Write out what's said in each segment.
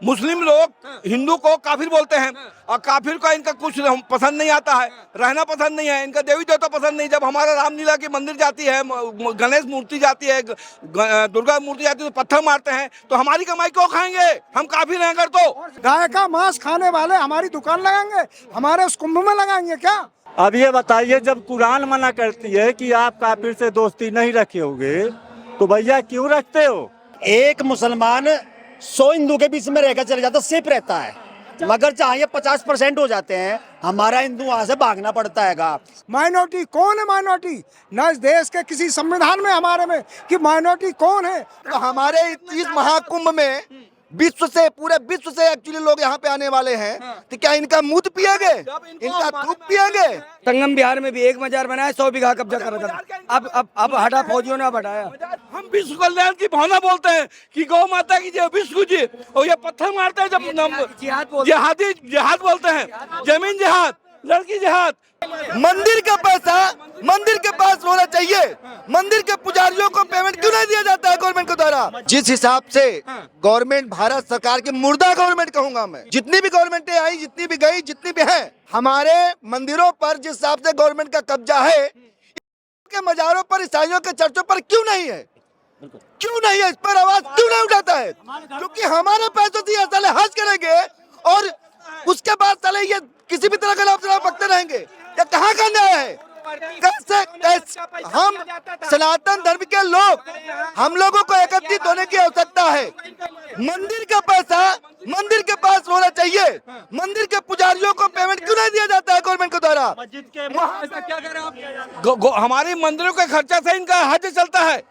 मुस्लिम लोग हिंदू को काफिर बोलते हैं और काफिर का इनका कुछ पसंद नहीं आता है, रहना पसंद नहीं है, इनका देवी देवता पसंद नहीं। जब हमारा रामलीला की मंदिर जाती है, गणेश मूर्ति जाती है, दुर्गा मूर्ति जाती है तो पत्थर मारते हैं, तो हमारी कमाई क्यों खाएंगे? हम काफिर हैं अगर तो। गाय का मांस खाने वाले हमारी दुकान लगाएंगे, हमारे उस कुंभ में लगाएंगे क्या? अब ये बताइए, जब कुरान मना करती है कि आप काफिर से दोस्ती नहीं रखोगे तो भैया क्यों रखते हो? एक मुसलमान 100 हिंदू के बीच में रहकर चले जाता सिर्फ रहता है, मगर चाहे 50% हो जाते हैं, हमारा हिंदू वहां से भागना पड़ता है। माइनॉरिटी कौन है? माइनॉरिटी न इस देश के किसी संविधान में हमारे में कि माइनॉरिटी कौन है। तो हमारे इस महाकुंभ में विश्व से, पूरे विश्व से एक्चुअली लोग यहाँ पे आने वाले हैं, तो क्या इनका मूत पिएंगे, इनका थूक पिएंगे? संगम बिहार में भी 1 मजार बनाया, 100 बीघा कब्जा करा था। अब हटा, फौजियों ने हटाया। हम विश्व कल्याण की भावना बोलते हैं कि गौ माता की जय, विश्व जी, और ये पत्थर मारते हैं जब जिहाद बोलते हैं, जमीन जिहाद, लड़की जिहाद। मंदिर का पैसा मंदिर के पास होना चाहिए। मंदिर के पुजारियों को पेमेंट क्यों नहीं दिया जाता है गवर्नमेंट के द्वारा? जिस हिसाब से गवर्नमेंट, भारत सरकार की मुर्दा गवर्नमेंट कहूंगा मैं, जितनी भी गवर्नमेंटें आई, जितनी भी गई, जितनी भी है, हमारे मंदिरों पर जिस हिसाब से गवर्नमेंट का कब्जा है, के मजारों पर, ईसाइयों के चर्चों पर क्यों नहीं है? क्यों नहीं है? इस पर आवाज क्यों नहीं उठाता है? क्योंकि हमारे पैसों से साले हज करेंगे और उसके बाद साले ये किसी भी तरह का लाभ पकते रहेंगे। ये कहाँ का न्याय है? कैसे हम सनातन धर्म के लोग, हम लोगों को एकत्रित होने की आवश्यकता है। मंदिर का पैसा मंदिर के पास होना चाहिए। मंदिर के पुजारियों को पेमेंट क्यों नहीं दिया जाता है गवर्नमेंट के द्वारा? हमारे मंदिरों के खर्चा से इनका हज चलता है।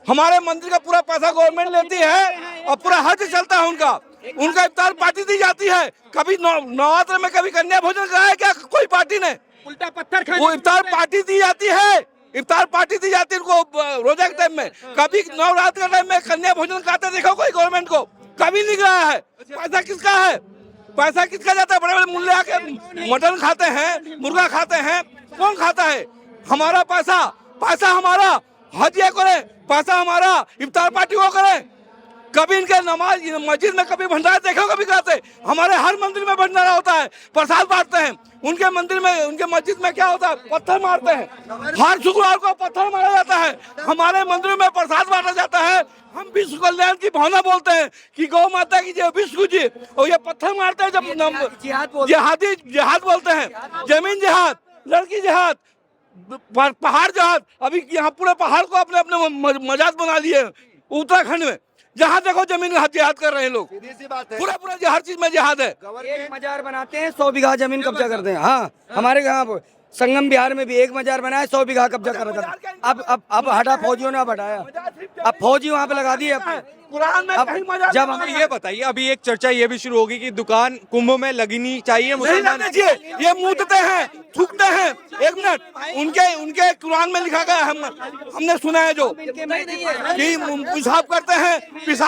हमारे मंदिर का पूरा पैसा गवर्नमेंट लेती है और पूरा हज चलता है उनका इफ्तार पार्टी दी जाती है। कभी नवरात्र में कभी कन्या भोजन कराया क्या कोई पार्टी ने? उल्टा पत्थर वो इफ्तार पार्टी दी जाती है, इफ्तार पार्टी दी जाती है उनको रोजा के टाइम में। कभी नवरात्र के टाइम में कन्या भोजन कराते देखो कोई गवर्नमेंट को? कभी नहीं कराया है। पैसा किसका है? पैसा किसका जाता है? बड़े बड़े मूल्य आके मटन खाते हैं, मुर्गा खाते हैं, कौन खाता है? हमारा पैसा, पैसा हमारा, हज ये करे, पैसा हमारा, इफ्तार पार्टी वो करे। कभी इनके नमाज मस्जिद में कभी भंडारा देखो कभी कराते? हमारे हर मंदिर में भंडारा होता है, प्रसाद बांटते हैं। उनके मंदिर में, उनके मस्जिद में क्या होता है? पत्थर मारते हैं। हर शुक्रवार को पत्थर मारा जाता है, हमारे मंदिर में प्रसाद बांटा जाता है। हम विश्व कल्याण की भावना बोलते हैं कि गौ माता की जय, विश्व जी, और ये पत्थर मारते हैं जब जिहाद बोलते हैं, जमीन जिहाद, लड़की जिहाद, पहाड़ जिहाद। अभी यहाँ पूरे पहाड़ को अपने अपने मजाज बना लिए उत्तराखंड में। जहाँ देखो जमीन जिहाद कर रहे हैं लोग, पूरा हर चीज में जिहाद है। 1 मजार बनाते हैं, 100 बीघा जमीन कब्जा करते हैं। हाँ, हमारे यहाँ संगम बिहार में भी 1 मजार बनाया, 100 बीघा कब्जा करा था। अब हटा, फौजियों ने हटाया। अब फौजी वहाँ पे लगा दिए अपने। कुरान में कहीं मजा जब हमें ये बताइए, अभी एक चर्चा ये भी शुरू होगी कि दुकान कुंभ में लगनी चाहिए, मुसलमान नहीं चाहिए। ये मूतते हैं, थूकते हैं। 1 मिनट, उनके कुरान में लिखा गया, हमने सुना है जो कि पेशाब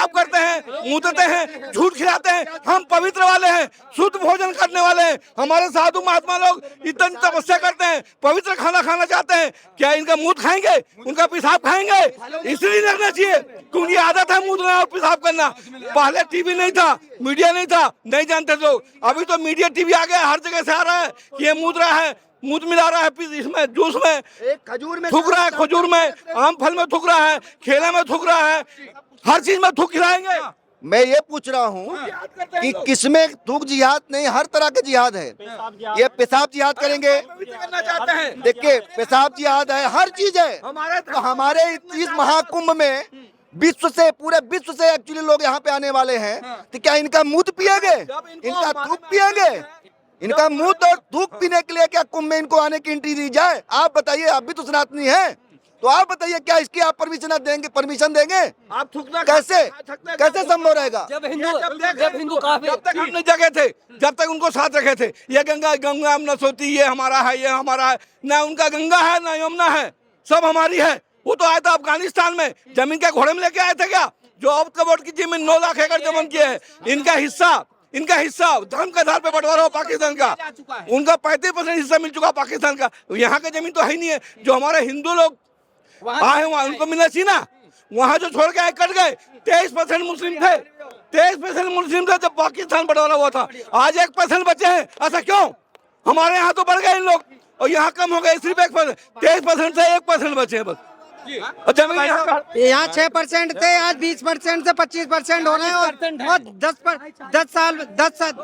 करते हैं, मूतते हैं, झूठ खिलाते हैं। हम पवित्र वाले हैं, शुद्ध भोजन करने वाले हैं। हमारे साधु महात्मा लोग इतनी तपस्या करते हैं, पवित्र खाना खाना चाहते हैं। क्या इनका मूत खाएंगे? उनका पेशाब खाएंगे? इसलिए लगना चाहिए क्योंकि आदत है मूतना और पेशाब करना। पहले टीवी नहीं था, मीडिया नहीं था, नहीं जानते लोग। अभी तो मीडिया टीवी आ गया, हर जगह से आ रहा है कि ये मूत रहा है, मूत मिला रहा है, इसमें जूस में खजूर में थूक रहा है, खजूर में, आम फल में थूक रहा है, खेले में थूक रहा है, हर चीज में थूक खिलाएंगे। मैं ये पूछ रहा हूँ कि किसमें थूक जिहाद नहीं, हर तरह के जिहाद है। ये पेशाब जिहाद करेंगे, करना चाहते हैं। देखिए पेशाब जिहाद है, हर चीज है। तो हमारे इस महाकुंभ में विश्व से, पूरे विश्व से एक्चुअली लोग यहाँ पे आने वाले हैं, तो क्या इनका मूत पिएंगे, इनका थूक पिएंगे? इनका मूत और थूक पीने के लिए क्या कुंभ में इनको आने की एंट्री दी जाए? आप बताइए, आप भी तो सनातनी हैं, तो आप बताइए क्या इसकी आप परमिशन देंगे? आप थूकना कैसे संभव रहेगा? जब हिंदू काफिर, जब तक हमने जगह थे, जब तक उनको साथ रखे थे, ये गंगा हम न सोती, ये हमारा है, ये हमारा है। ना उनका गंगा है, ना यमुना है, सब हमारी है। वो तो आया था अफगानिस्तान में, जमीन के घोड़े में लेके आए थे क्या? जो अब कबोट की जमीन 9 लाख एकड़ जमीन की है, इनका हिस्सा धर्म के आधार पे बंटवारा हो पाकिस्तान का। उनका 35% हिस्सा मिल चुका पाकिस्तान का। यहाँ का जमीन तो है ही नहीं है। जो हमारे हिंदू लोग आए वहाँ उनको मिलना चाहिए ना। वहाँ जो छोड़ के आए कट गए। 23% मुस्लिम थे, 23% मुस्लिम थे जब पाकिस्तान बंटवारा हुआ था, आज 1% बचे हैं। ऐसा क्यों? हमारे यहाँ तो बढ़ गए इन लोग और यहाँ कम हो गए, सिर्फ 1%। 23% से 1% बचे हैं बस। यहाँ 6% थे, आज 20% से 25% हो रहे हैं और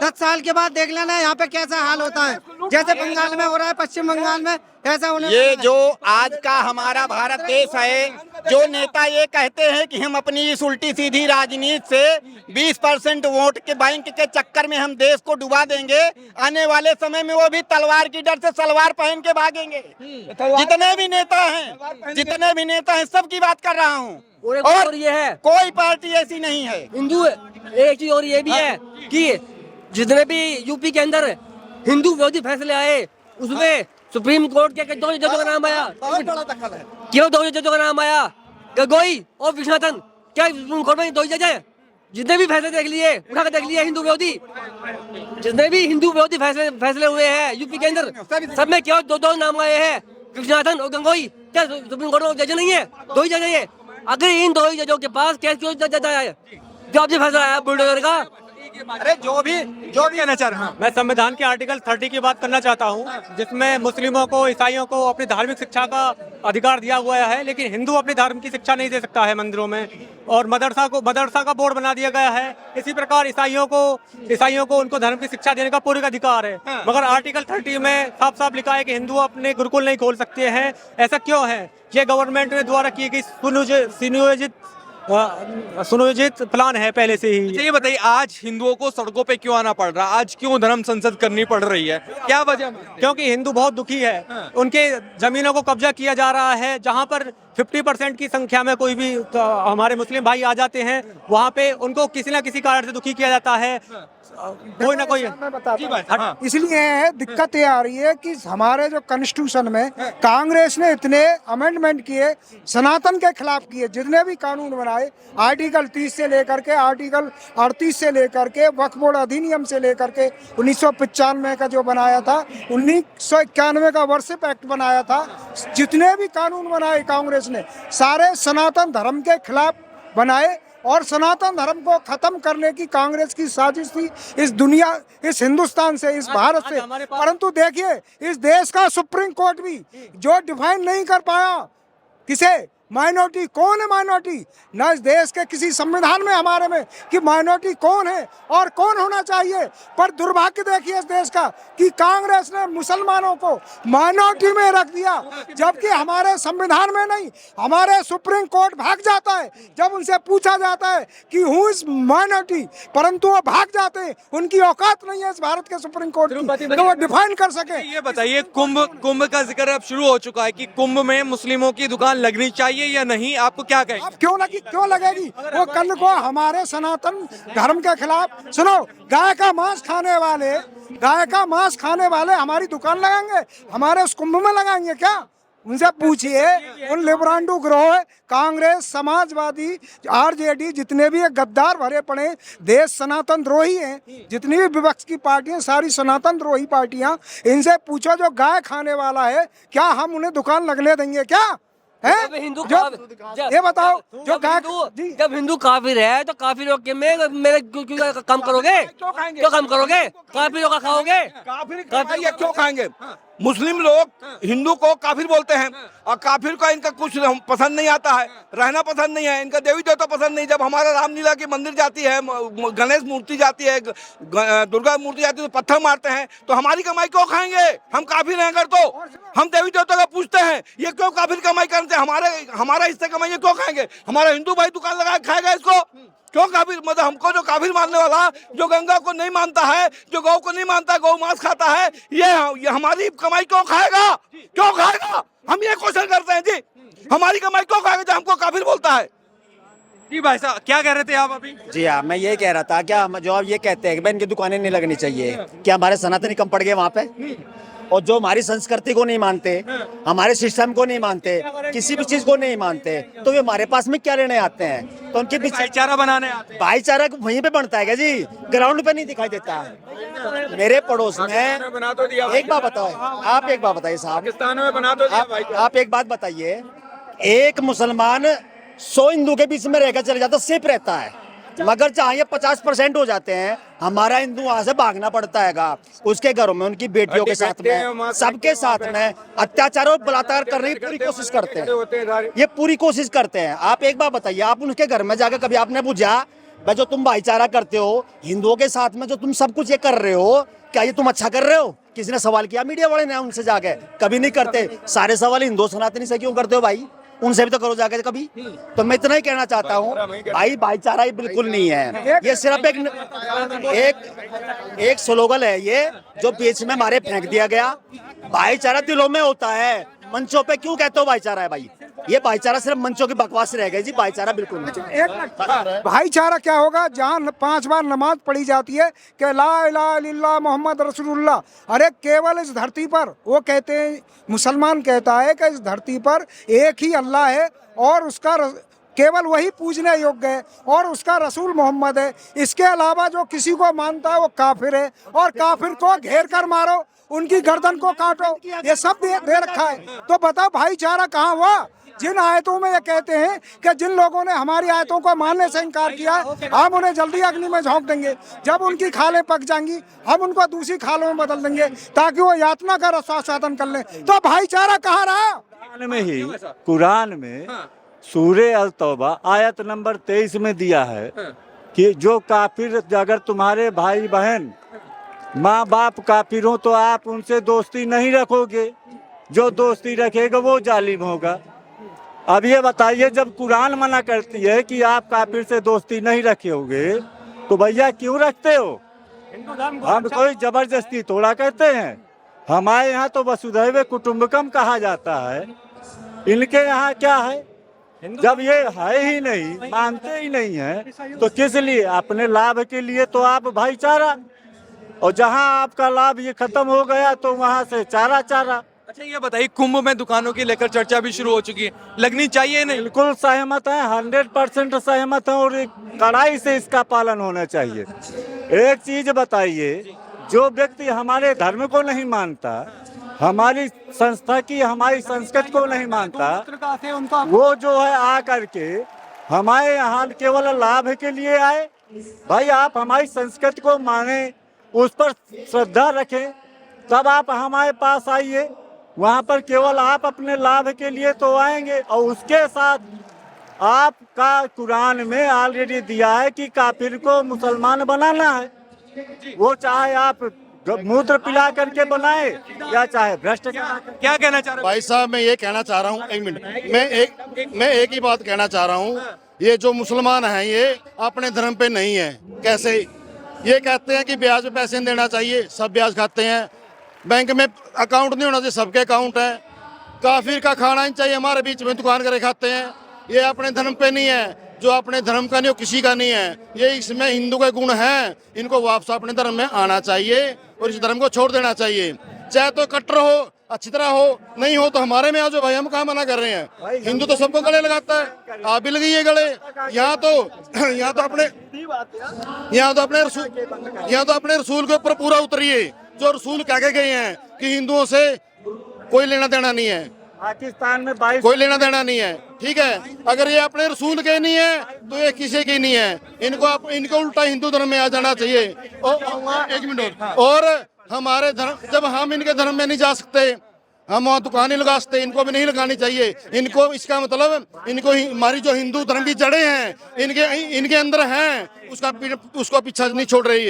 10 साल के बाद देख लेना यहाँ पे कैसा हाल होता है। जैसे बंगाल में हो रहा है, पश्चिम बंगाल में ऐसा होने ये जो आज का हमारा भारत देश है, जो नेता ये कहते हैं कि हम अपनी इस उल्टी सीधी राजनीति से 20% वोट के बैंक के चक्कर में हम देश को डुबा देंगे, आने वाले समय में वो भी तलवार की डर से सलवार पहन के भागेंगे। जितने भी नेता हैं सबकी बात कर रहा हूँ। और ये है कोई पार्टी ऐसी नहीं है। हिंदू, एक चीज और ये भी है कि जितने भी यूपी के अंदर हिंदू विरोधी फैसले आए उसमें सुप्रीम कोर्ट के 2 जजों का नाम आया। क्यों 2 जजों का नाम आया? गगोई और विश्वनाथन। क्या सुप्रीम कोर्ट में 2 जज हैं? जितने भी फैसले देख लिए, उठा के देख लिए हिंदू विरोधी, जितने भी हिंदू विरोधी फैसले हुए हैं यूपी के अंदर, सब में क्यों 2 नाम आए हैं, विश्वनाथन और गंगोई? क्या सुप्रीम कोर्ट में जज नहीं है? 2 ही जज है। अगर इन 2 ही जजों के पास क्या क्यों जज आया है? जो आपसे फैसला आया बुलडोजर का। अरे जो भी कहना चाह रहा हूँ मैं, संविधान के आर्टिकल 30 की बात करना चाहता हूँ, जिसमें मुस्लिमों को, ईसाइयों को अपनी धार्मिक शिक्षा का अधिकार दिया हुआ है, लेकिन हिंदू अपनी धर्म की शिक्षा नहीं दे सकता है मंदिरों में, और मदरसा का बोर्ड बना दिया गया है। इसी प्रकार ईसाइयों को उनको धर्म की शिक्षा देने का पूरा अधिकार है, मगर आर्टिकल 30 में साफ साफ लिखा है कि हिंदू अपने गुरुकुल नहीं खोल सकते हैं। ऐसा क्यों है? ये गवर्नमेंट के द्वारा की गई सुनियोजित प्लान है पहले से ही। ये बताइए, आज हिंदुओं को सड़कों पे क्यों आना पड़ रहा है? आज क्यों धर्म संसद करनी पड़ रही है? क्या वजह? क्योंकि हिंदू बहुत दुखी है। उनके जमीनों को कब्जा किया जा रहा है। जहां पर 50% की संख्या में कोई भी हमारे मुस्लिम भाई आ जाते हैं, वहां पे उनको किसी न किसी कारण से दुखी किया जाता है। कोई ना कोई इसलिए दिक्कत ये आ रही है कि हमारे जो कॉन्स्टिट्यूशन में कांग्रेस ने इतने अमेंडमेंट किए, सनातन के खिलाफ किए, जितने भी कानून बनाए, आर्टिकल 30 से लेकर के आर्टिकल 38 से लेकर के वक्फ बोर्ड अधिनियम से लेकर के 1995 का जो बनाया था, 1991 का वर्शिप एक्ट बनाया था, जितने भी कानून बनाए कांग्रेस ने सारे सनातन धर्म के खिलाफ बनाए और सनातन धर्म को खत्म करने की कांग्रेस की साजिश थी इस हिंदुस्तान से, इस भारत से। परंतु देखिए, इस देश का सुप्रीम कोर्ट भी जो डिफाइन नहीं कर पाया किसे माइनॉरिटी कौन है, माइनॉरिटी न इस देश के किसी संविधान में हमारे में कि माइनॉरिटी कौन है और कौन होना चाहिए। पर दुर्भाग्य देखिए इस देश का कि कांग्रेस ने मुसलमानों को माइनॉरिटी में रख दिया, जबकि हमारे संविधान में नहीं, हमारे सुप्रीम कोर्ट भाग जाता है जब उनसे पूछा जाता है कि हु इज माइनॉरिटी, परंतु वो भाग जाते हैं। उनकी औकात नहीं है इस भारत के सुप्रीम कोर्ट की तो वो डिफाइन कर सके। ये बताइए, कुंभ का जिक्र अब शुरू हो चुका है कि कुंभ में मुस्लिमों की दुकान लगनी चाहिए या नहीं? आपको क्या कहेंगे? अब क्यों लगेगी? वो कल को हमारे सनातन धर्म के खिलाफ, सुनो, गाय का मांस खाने वाले हमारी दुकान लगाएंगे, हमारे उस कुंभ में लगाएंगे क्या? उनसे पूछिए। उन लिबरांडू ग्रोह, कांग्रेस, समाजवादी, आरजेडी, जितने भी गद्दार भरे पड़े देश सनातन द्रोही हैं, जितनी भी विपक्ष की पार्टियां सारी सनातन द्रोही पार्टियां, इनसे पूछो जो गाय खाने वाला है, क्या हम उन्हें दुकान लगने देंगे क्या? है हिंदू ये बताओ, जो जब हिंदू काफिर है तो काफिरों के में मेरे क्यों कम करोगे? क्यों कम करोगे? काफिरों का खाओगे? काफिर क्यों खाएंगे? मुस्लिम लोग हिंदू को काफिर बोलते हैं और काफिर को इनका कुछ पसंद नहीं आता है, रहना पसंद नहीं है, इनका देवी देवता पसंद नहीं। जब हमारा रामलीला की मंदिर जाती है, गणेश मूर्ति जाती है, दुर्गा मूर्ति जाती है तो पत्थर मारते हैं, तो हमारी कमाई क्यों खाएंगे? हम काफिर हैं अगर तो हम देवी देवता का पूछते हैं, ये क्यों काफिर कमाई करते हैं? हमारा हिस्से कमाई क्यों खाएंगे? हमारा हिंदू भाई दुकान लगा खाएगा इसको? क्यों काफिर? मतलब हमको जो काफिर मानने वाला, जो गंगा को नहीं मानता है, जो गौ को नहीं मानता, गौ मांस खाता है, ये हमारी कमाई क्यों खाएगा? क्यों खाएगा? हम ये क्वेश्चन करते हैं जी, हमारी कमाई क्यों खाएगा जो हमको काफिर बोलता है? जी भाई साहब, क्या कह रहे थे आप अभी? जी हाँ, मैं ये कह रहा था, क्या जो आप ये कहते हैं कि भाई इनकी दुकानें नहीं लगनी चाहिए, क्या हमारे सनातनी कम पड़ गए वहाँ पे? और जो हमारी संस्कृति को नहीं मानते, हमारे सिस्टम को नहीं मानते, किसी भी चीज को नहीं मानते, तो वे हमारे पास में क्या लेने आते हैं? तो उनके बीच भाईचारा बनाने आते हैं। भाईचारा वहीं पे बनता है क्या जी? ग्राउंड पे नहीं दिखाई देता। मेरे पड़ोस में एक बात बताओ, आप एक बात बताइए साहब, आप एक बात बताइए, एक मुसलमान 100 हिंदू के बीच में रहकर चले जाता, सेफ रहता है, मगर चाहे ये 50% हो जाते हैं, हमारा हिंदू वहां से भागना पड़ता है। उसके घरों में उनकी बेटियों के साथ में, सबके साथ में अत्याचार और बलात्कार करने की पूरी कोशिश करते हैं। ये पूरी कोशिश करते हैं। आप एक बात बताइए, आप उनके घर में जाकर कभी आपने पूछा भाई जो तुम भाईचारा करते हो हिंदुओं के साथ में, जो तुम सब कुछ ये कर रहे हो, क्या ये तुम अच्छा कर रहे हो? किसी ने सवाल किया मीडिया वाले ने उनसे जाके? कभी नहीं करते। सारे सवाल हिंदू सनातनी से क्यों करते हो भाई? उनसे भी तो करो जाके कभी। तो मैं इतना ही कहना चाहता हूँ भाई, भाईचारा ही बिल्कुल नहीं है। ये सिर्फ एक स्लोगन है ये, जो बीच में हमारे फेंक दिया गया। भाईचारा दिलों में होता है, मंचों पे क्यों कहते हो भाईचारा है भाई? ये भाईचारा सिर्फ मंचों की बकवास रह गई जी, भाईचारा बिल्कुल नहीं। भाईचारा क्या होगा जहाँ 5 बार नमाज पढ़ी जाती है कि ला इलाहा इल्लल्लाह मोहम्मद रसूलुल्लाह। अरे केवल इस धरती पर, वो कहते हैं, मुसलमान कहता है कि इस धरती पर एक ही अल्लाह है और उसका केवल वही पूजने योग्य है और उसका रसूल मोहम्मद है। इसके अलावा जो किसी को मानता है वो काफिर है, और काफिर को घेर कर मारो, उनकी गर्दन को काटो, ये सब दे रखा है। तो बताओ भाईचारा कहाँ हुआ? जिन आयतों में ये कहते हैं कि जिन लोगों ने हमारी आयतों को मानने से इनकार किया, हम उन्हें जल्दी अग्नि में झोंक देंगे। जब उनकी खालें पक जाएंगी हम उनको दूसरी खालों में बदल देंगे ताकि वो यातना का स्वास्थ्य कर लें। तो भाईचारा कहाँ रहा? कुरान में सूरे अल तौबा आयत नंबर 23 में दिया है कि जो काफिर, अगर तुम्हारे भाई बहन माँ बाप काफिर हो तो आप उनसे दोस्ती नहीं रखोगे, जो दोस्ती रखेगा वो जालिम होगा। अब ये बताइए, जब कुरान मना करती है कि आप काफिर से दोस्ती नहीं रखोगे तो भैया क्यों रखते हो? हम कोई जबरदस्ती थोड़ा कहते हैं। हमारे यहाँ तो वसुधैव कुटुंबकम कहा जाता है, इनके यहाँ क्या है? जब ये है ही नहीं, मानते ही नहीं है, तो किस लिए? अपने लाभ के लिए तो आप भाईचारा, और जहाँ आपका लाभ ये खत्म हो गया तो वहाँ से चारा। अच्छा ये बताइए, कुंभ में दुकानों की लेकर चर्चा भी शुरू हो चुकी है, लगनी चाहिए नहीं? बिल्कुल सहमत है, 100% सहमत है, और कड़ाई से इसका पालन होना चाहिए। एक चीज बताइए, जो व्यक्ति हमारे धर्म को नहीं मानता, हमारी संस्था की, हमारी संस्कृति को नहीं मानता, वो जो है आ करके हमारे यहाँ केवल लाभ के लिए आए। भाई आप हमारी संस्कृति को माने, उस पर श्रद्धा रखें, तब आप हमारे पास आइए। वहाँ पर केवल आप अपने लाभ के लिए तो आएंगे, और उसके साथ आपका कुरान में ऑलरेडी दिया है कि काफिर को मुसलमान बनाना है। वो चाहे आप मूत्र पिला करके बनाए या चाहे भ्रष्टाचार। क्या कहना चाह रहे भाई साहब? मैं ये कहना चाह रहा हूँ, एक मिनट, मैं एक ही बात कहना चाह रहा हूँ। ये जो मुसलमान हैं ये अपने धर्म पे नहीं है। कैसे? ये कहते हैं कि ब्याज पे पैसे नहीं देना चाहिए, सब ब्याज खाते हैं। बैंक में अकाउंट नहीं होना चाहिए, सबके अकाउंट है। काफिर का खाना नहीं चाहिए, हमारे बीच में दुकान करे खाते हैं। ये अपने धर्म पे नहीं है, जो अपने धर्म का नहीं हो किसी का नहीं है। ये इसमें हिंदू के गुण हैं, इनको वापस अपने धर्म में आना चाहिए और इस धर्म को छोड़ देना चाहिए। चाहे तो कट्टर हो, अच्छी तरह हो, नहीं हो तो हमारे में आ जाओ भाई, हम कहाँ मना कर रहे हैं? हिंदू तो सबको गले लगाता है, आप भी लगाइए गले। यहाँ तो अपने रसूल के ऊपर पूरा उतरिए, जो रसूल कह के गए हैं कि हिंदुओं से कोई लेना देना नहीं है, पाकिस्तान में 22 कोई लेना देना नहीं है, ठीक है? अगर ये अपने रसूल के नहीं है तो ये किसी की नहीं है। इनको उल्टा हिंदू धर्म में आ जाना चाहिए। एक मिनट, और हमारे धर्म, जब हम इनके धर्म में नहीं जा सकते, हम वहाँ दुकानें लगा सकते, इनको भी नहीं लगानी चाहिए। इनको, इसका मतलब इनको हमारी जो हिंदू धर्म की जड़ें हैं इनके अंदर हैं, उसको पीछा नहीं छोड़ रही है।